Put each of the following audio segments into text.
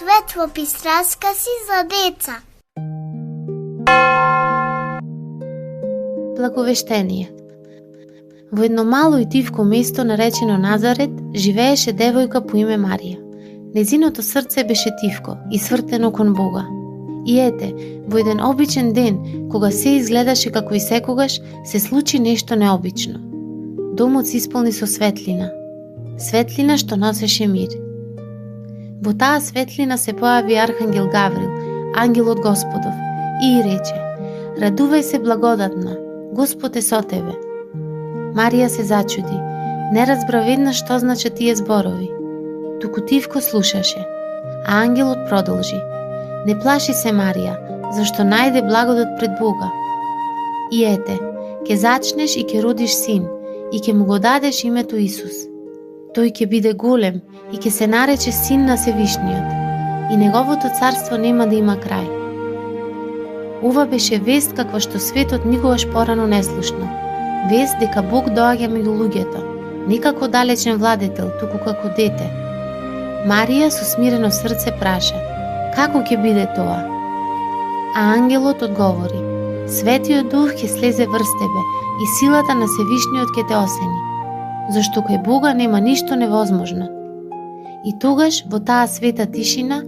Светлопис раскази за деца. Благовештение. Во едно мало и тивко место наречено Назарет живееше девојка по име Марија. Незиното срце беше тивко и свртено кон Бога. И ете, во еден обичен ден, кога се изгледаше како и секогаш, се случи нешто необично. Домот се исполни со светлина. Светлина што носеше мир. Во таа светлина се појави Архангел Гаврил, ангелот Господов, и рече: Радувај се благодатна, Господ е со тебе. Марија се зачуди, не разбра веднаш што значат тие зборови. Туку тивко слушаше, а ангелот продолжи: Не плаши се, Марија, зашто најде благодат пред Бога. И ете, ќе зачнеш и ќе родиш син, и ќе му го дадеш името Исус. Тој ќе биде голем и ќе се нарече Син на Севишниот, и неговото царство нема да има крај. Ова беше вест каква што светот никогаш порано не слушнал. Вест дека Бог доаѓа меѓу луѓето, не како далечен владетел, туку како дете. Марија со смирено срце праша: Како ќе биде тоа? А ангелот одговори: Светиот Дух ќе слезе врз тебе и силата на Севишниот ќе те осени, зашто кај Бога нема ништо невозможно. И тогаш, во таа света тишина,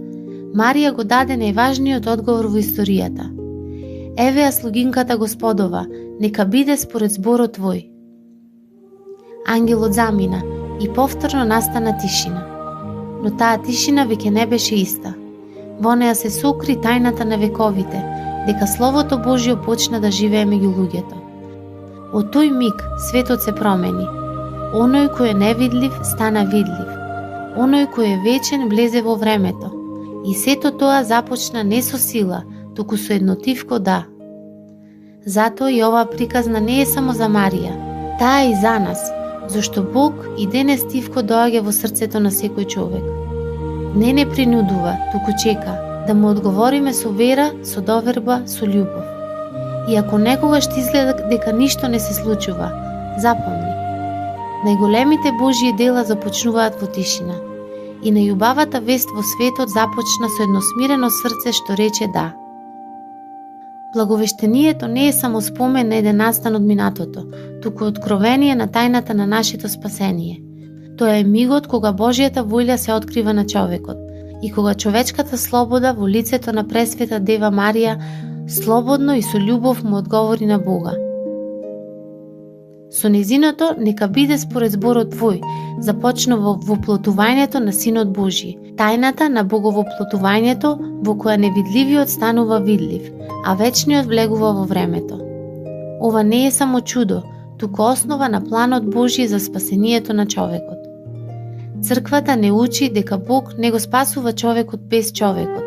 Марија го даде најважниот одговор во историјата: Еве ја слугинката Господова, нека биде според зборот твој. Ангелот замина и повторно настана тишина. Но таа тишина веќе не беше иста. Во неа се сокри тајната на вековите, дека Словото Божјо почна да живее меѓу луѓето. Од тој миг светот се промени. Оној кој е невидлив стана видлив. Оној кој е вечен влезе во времето. И сето тоа започна не со сила, туку со едно тивко да. Затоа и оваа приказна не е само за Марија, таа е и за нас, зашто Бог и денес тивко доаѓа во срцето на секој човек. Не принудува, туку чека да му одговориме со вера, со доверба, со љубов. И ако некогаш ти изгледа дека ништо не се случува, запомни: најголемите Божји дела започнуваат во тишина. И најубавата вест во светот започна со едно смирено срце што рече да. Благовештението не е само спомен на еден настан од минатото, туку откровение на тајната на нашето спасение. Тоа е мигот кога Божјата волја се открива на човекот и кога човечката слобода во лицето на пресвета Дева Марија слободно и со љубов му одговори на Бога. Со незиното нека биде според зборот твој, започнува воплотувањето на Синот Божји, тајната на боговоплотувањето во која невидливиот станува видлив, а вечниот влегува во времето. Ова не е само чудо, туку основа на планот Божји за спасението на човекот. Црквата не учи дека Бог не го спасува човекот без човекот.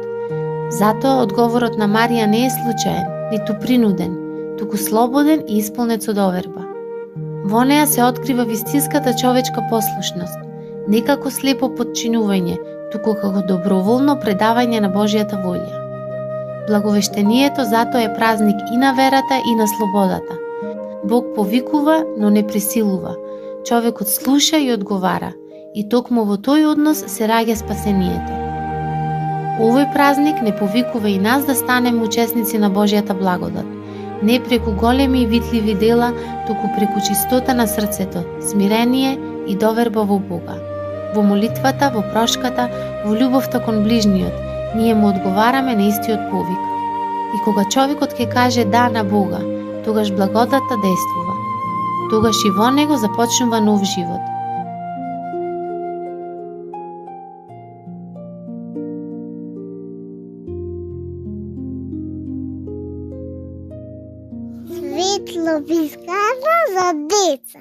Затоа одговорот на Марија не е случаен, ниту принуден, туку слободен и исполнет со доверба. Во неа се открива вистинската човечка послушност, не како слепо подчинување, туку како доброволно предавање на Божјата волја. Благовештението затоа е празник и на верата и на слободата. Бог повикува, но не присилува. Човекот слуша и одговара, и токму во тој однос се раѓа спасението. Овој празник не повикува и нас да станеме учесници на Божјата благодат, не преку големи и видливи дела, туку преку чистота на срцето, смирение и доверба во Бога. Во молитвата, во прошката, во љубовта кон ближниот, ние му одговараме на истиот повик. И кога човекот ќе каже да на Бога, тогаш благодата действува. Тогаш и во него започнува нов живот. Светлопис за деца.